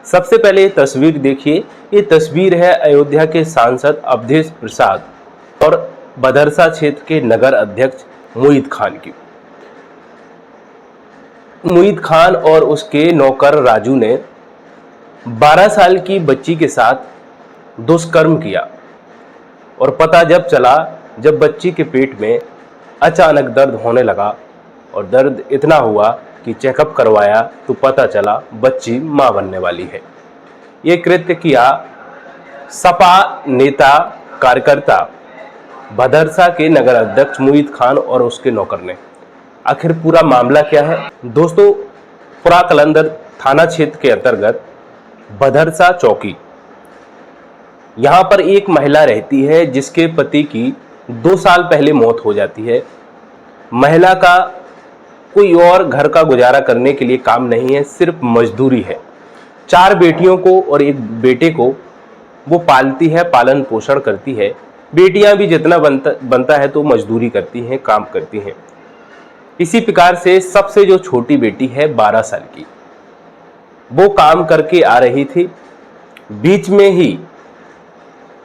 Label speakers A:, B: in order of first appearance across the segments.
A: सबसे पहले ये तस्वीर देखिए। ये तस्वीर है अयोध्या के सांसद अवधेश प्रसाद और बदरसा क्षेत्र के नगर अध्यक्ष मुईद खान की। मुईद खान और उसके नौकर राजू ने 12 साल की बच्ची के साथ दुष्कर्म किया और पता जब चला जब बच्ची के पेट में अचानक दर्द होने लगा और दर्द इतना हुआ कि चेकअप करवाया तो पता चला बच्ची मां बनने वाली है। ये कृत्य किया सपा नेता कार्यकर्ता बदरसा के नगर अध्यक्ष मुईद खान और उसके नौकर ने। आखिर पूरा मामला क्या है दोस्तों? पुरा कलंदर थाना क्षेत्र के अंतर्गत बदरसा चौकी, यहां पर एक महिला रहती है जिसके पति की 2 साल पहले मौत हो जाती है। महिला का कोई और घर का गुजारा करने के लिए काम नहीं है, सिर्फ मजदूरी है। 4 बेटियों को और 1 बेटे को वो पालती है, पालन पोषण करती है। बेटियां भी जितना बनता है तो मजदूरी करती हैं, काम करती हैं। इसी प्रकार से सबसे जो छोटी बेटी है 12 साल की, वो काम करके आ रही थी। बीच में ही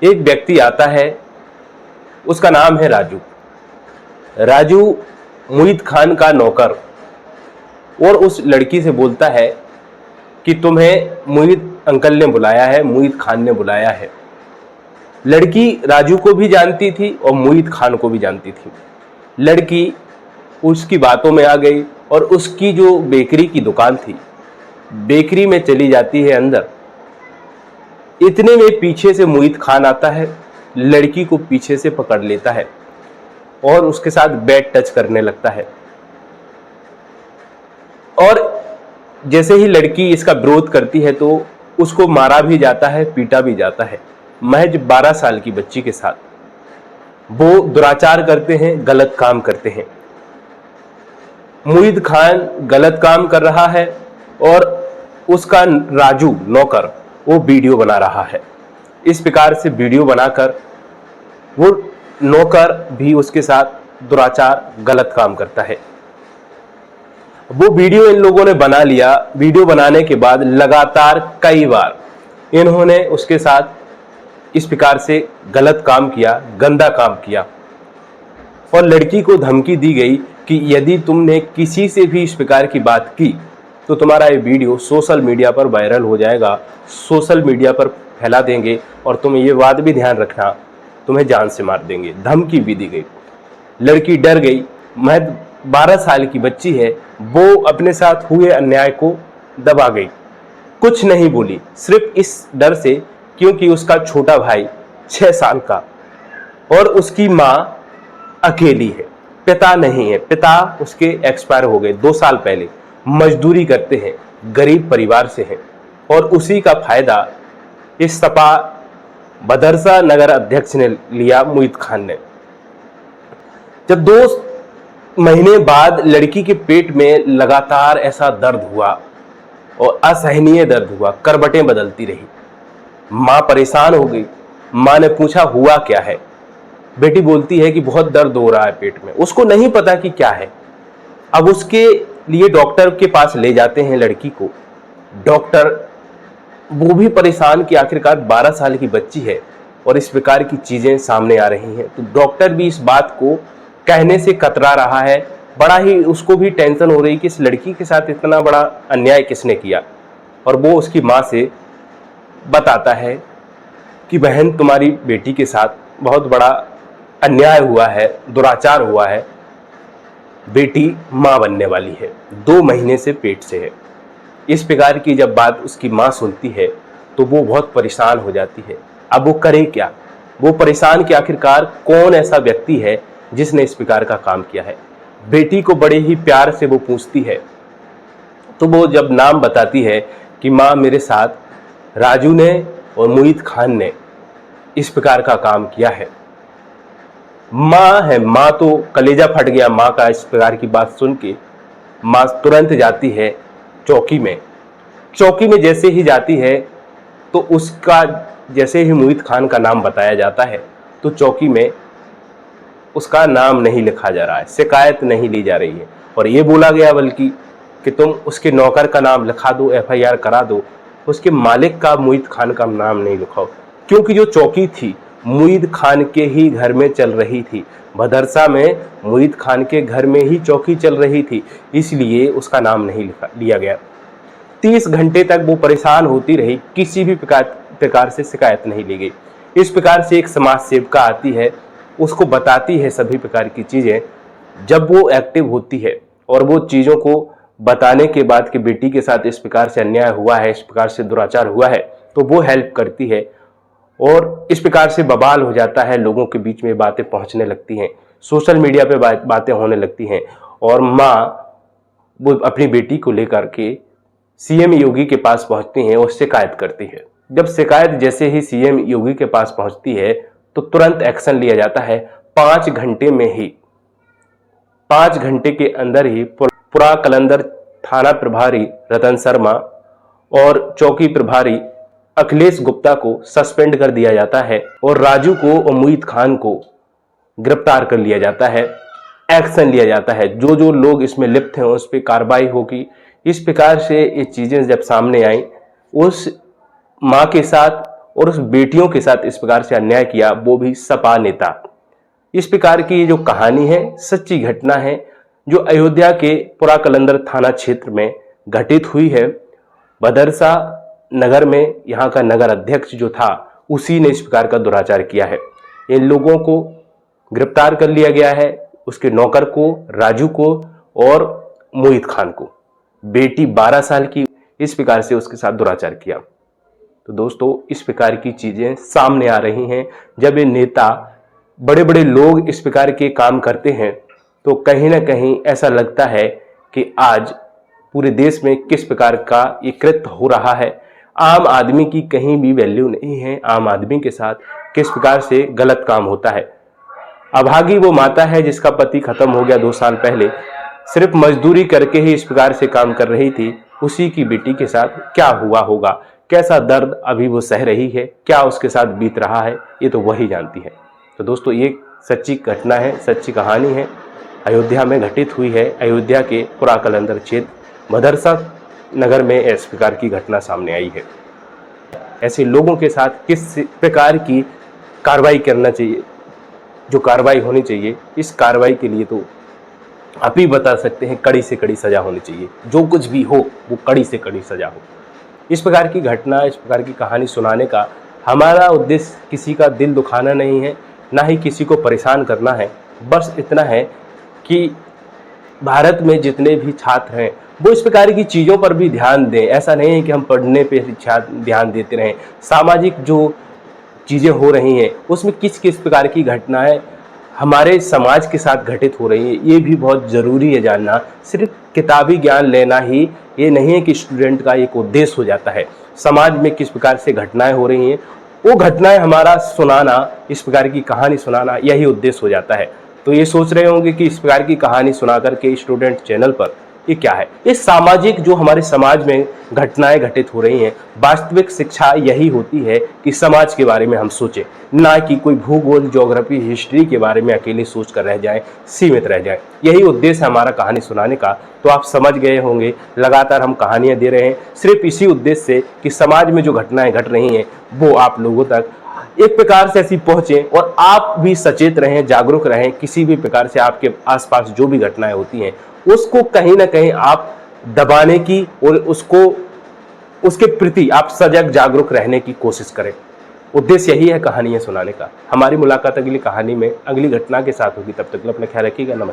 A: एक व्यक्ति आता है, उसका नाम है राजू। राजू मुईद खान का नौकर, और उस लड़की से बोलता है कि तुम्हें मुईद अंकल ने बुलाया है, मुईद खान ने बुलाया है। लड़की राजू को भी जानती थी और मुईद खान को भी जानती थी। लड़की उसकी बातों में आ गई और उसकी जो बेकरी की दुकान थी, बेकरी में चली जाती है अंदर। इतने में पीछे से मुईद खान आता है, लड़की को पीछे से पकड़ लेता है और उसके साथ बैड टच करने लगता है। और जैसे ही लड़की इसका विरोध करती है तो उसको मारा भी जाता है, पीटा भी जाता है। महज 12 साल की बच्ची के साथ वो दुराचार करते हैं, गलत काम करते हैं। मुईद खान गलत काम कर रहा है और उसका राजू नौकर वो वीडियो बना रहा है। इस प्रकार से वीडियो बनाकर वो नौकर भी उसके साथ दुराचार गलत काम करता है। वो वीडियो इन लोगों ने बना लिया। वीडियो बनाने के बाद लगातार कई बार इन्होंने उसके साथ इस प्रकार से गलत काम किया, गंदा काम किया और लड़की को धमकी दी गई कि यदि तुमने किसी से भी इस प्रकार की बात की तो तुम्हारा ये वीडियो सोशल मीडिया पर वायरल हो जाएगा, सोशल मीडिया पर फैला देंगे और तुम ये बात भी ध्यान रखना, तुम्हें जान से मार देंगे। धमकी भी दी गई। लड़की डर गई। महज 12 साल की बच्ची है, वो अपने साथ हुए अन्याय को दबा गई, कुछ नहीं बोली, सिर्फ इस डर से क्योंकि उसका छोटा भाई 6 साल का और उसकी माँ अकेली है, पिता नहीं है। पिता उसके एक्सपायर हो गए 2 साल पहले। मजदूरी करते हैं, गरीब परिवार से हैं और उसी का फायदा इस सपा बदरसा नगर अध्यक्ष ने लिया, मुईद खान ने। जब 2 महीने बाद लड़की के पेट में लगातार ऐसा दर्द हुआ और असहनीय दर्द हुआ, करवटें बदलती रही। मां परेशान हो गई। मां ने पूछा हुआ क्या है। बेटी बोलती है कि बहुत दर्द हो रहा है पेट में। उसको नहीं पता कि क्या है। अब उसके लिए डॉक्टर के पास ले जाते हैं लड़की को। डॉक्टर वो भी परेशान कि आखिरकार 12 साल की बच्ची है और इस प्रकार की चीजें सामने आ रही हैं, तो डॉक्टर भी इस बात को कहने से कतरा रहा है। बड़ा ही उसको भी टेंशन हो रही कि इस लड़की के साथ इतना बड़ा अन्याय किसने किया। और वो उसकी माँ से बताता है कि बहन, तुम्हारी बेटी के साथ बहुत बड़ा अन्याय हुआ है, दुराचार हुआ है, बेटी मां बनने वाली है, 2 महीने से पेट से है। इस प्रकार की जब बात उसकी मां सुनती है तो वो बहुत परेशान हो जाती है। अब वो करे क्या? वो परेशान कि आखिरकार कौन ऐसा व्यक्ति है जिसने इस प्रकार का काम किया है। बेटी को बड़े ही प्यार से वो पूछती है, तो वो जब नाम बताती है कि मां, मेरे साथ राजू ने और मुईद खान ने इस प्रकार का काम किया है। माँ है, माँ तो कलेजा फट गया। माँ का इस प्रकार की बात सुन के माँ तुरंत जाती है चौकी में। चौकी में जैसे ही जाती है तो उसका जैसे ही मुईद खान का नाम बताया जाता है तो चौकी में उसका नाम नहीं लिखा जा रहा है, शिकायत नहीं ली जा रही है। और ये बोला गया बल्कि कि तुम उसके नौकर का नाम लिखा दो, FIR करा दो, उसके मालिक का मुईद खान का नाम नहीं लिखा हो, क्योंकि जो चौकी थी मुईद खान के ही घर में चल रही थी। भदरसा में मुईद खान के घर में ही चौकी चल रही थी, इसलिए उसका नाम नहीं लिया गया। 30 घंटे तक वो परेशान होती रही, किसी भी प्रकार से शिकायत नहीं ली गई। इस प्रकार से एक समाज सेविका आती है, उसको बताती है सभी प्रकार की चीजें। जब वो एक्टिव होती है और वो चीजों को बताने के बाद कि बेटी के साथ इस प्रकार से अन्याय हुआ है, इस प्रकार से दुराचार हुआ है, तो वो हेल्प करती है और इस प्रकार से बवाल हो जाता है, लोगों के बीच में बातें पहुंचने लगती हैं, सोशल मीडिया पे बातें होने लगती हैं और माँ वो अपनी बेटी को लेकर के सीएम योगी के पास पहुंचती हैं और शिकायत करती है। जब शिकायत जैसे ही सीएम योगी के पास पहुंचती है तो तुरंत एक्शन लिया जाता है। 5 घंटे में ही, 5 घंटे के अंदर ही पुरा कलंदर थाना प्रभारी रतन शर्मा और चौकी प्रभारी अखिलेश गुप्ता को सस्पेंड कर दिया जाता है और राजू को और मुईद खान को गिरफ्तार कर लिया जाता है। एक्शन लिया जाता है, जो जो लोग इसमें लिप्त हैं उस पर कार्रवाई होगी। इस प्रकार से ये चीजें जब सामने आई, उस माँ के साथ और उस बेटियों के साथ इस प्रकार से अन्याय किया, वो भी सपा नेता। इस प्रकार की जो कहानी है सच्ची घटना है, जो अयोध्या के पुरा कलंदर थाना क्षेत्र में घटित हुई है। भदरसा नगर में यहाँ का नगर अध्यक्ष जो था, उसी ने इस प्रकार का दुराचार किया है। इन लोगों को गिरफ्तार कर लिया गया है, उसके नौकर को, राजू को और मुईद खान को। बेटी 12 साल की, इस प्रकार से उसके साथ दुराचार किया। तो दोस्तों, इस प्रकार की चीजें सामने आ रही हैं। जब ये नेता, बड़े बड़े लोग इस प्रकार के काम करते हैं तो कहीं ना कहीं ऐसा लगता है कि आज पूरे देश में किस प्रकार का ये कृत्य हो रहा है। आम आदमी की कहीं भी वैल्यू नहीं है, आम आदमी के साथ किस प्रकार से गलत काम होता है। अभागी वो माता है जिसका पति खत्म हो गया 2 साल पहले, सिर्फ मजदूरी करके ही इस प्रकार से काम कर रही थी। उसी की बेटी के साथ क्या हुआ होगा, कैसा दर्द अभी वो सह रही है, क्या उसके साथ बीत रहा है, ये तो वही जानती है। तो दोस्तों, ये सच्ची घटना है, सच्ची कहानी है, अयोध्या में घटित हुई है। अयोध्या के पुरा कलंदर क्षेत्र भदरसा नगर में इस प्रकार की घटना सामने आई है। ऐसे लोगों के साथ किस प्रकार की कार्रवाई करना चाहिए, जो कार्रवाई होनी चाहिए, इस कार्रवाई के लिए तो आप ही बता सकते हैं। कड़ी से कड़ी सजा होनी चाहिए, जो कुछ भी हो वो कड़ी से कड़ी सजा हो। इस प्रकार की घटना, इस प्रकार की कहानी सुनाने का हमारा उद्देश्य किसी का दिल दुखाना नहीं है, ना ही किसी को परेशान करना है। बस इतना है कि भारत में जितने भी छात्र हैं वो इस प्रकार की चीज़ों पर भी ध्यान दें। ऐसा नहीं है कि हम पढ़ने पे ध्यान देते रहें। सामाजिक जो चीज़ें हो रही हैं उसमें किस किस प्रकार की घटनाएं हमारे समाज के साथ घटित हो रही है, ये भी बहुत ज़रूरी है जानना। सिर्फ किताबी ज्ञान लेना ही ये नहीं है कि स्टूडेंट का एक उद्देश्य हो जाता है। समाज में किस प्रकार से घटनाएं हो रही हैं वो घटनाएं हमारा सुनाना, इस प्रकार की कहानी सुनाना, यही उद्देश्य हो जाता है। तो ये सोच रहे होंगे कि इस प्रकार की कहानी सुना करके स्टूडेंट चैनल पर ये क्या है। ये सामाजिक जो हमारे समाज में घटनाएं घटित हो रही हैं, वास्तविक शिक्षा यही होती है कि समाज के बारे में हम सोचें, ना कि कोई भूगोल, ज्योग्राफी, हिस्ट्री के बारे में अकेले सोच कर रह जाएं, सीमित रह जाएं। यही उद्देश्य है हमारा कहानी सुनाने का। तो आप समझ गए होंगे, लगातार हम कहानियां दे रहे हैं सिर्फ इसी उद्देश्य से कि समाज में जो घटनाएं घट रही हैं वो आप लोगों तक एक प्रकार से ऐसी पहुंचे और आप भी सचेत रहें, जागरूक रहें। किसी भी प्रकार से आपके आसपास जो भी घटनाएं होती हैं उसको कहीं ना कहीं आप दबाने की और उसके प्रति आप सजग, जागरूक रहने की कोशिश करें। उद्देश्य यही है कहानियां सुनाने का। हमारी मुलाकात अगली कहानी में, अगली घटना के साथ होगी। तब तक अपना ख्याल रखिएगा। नमस्कार।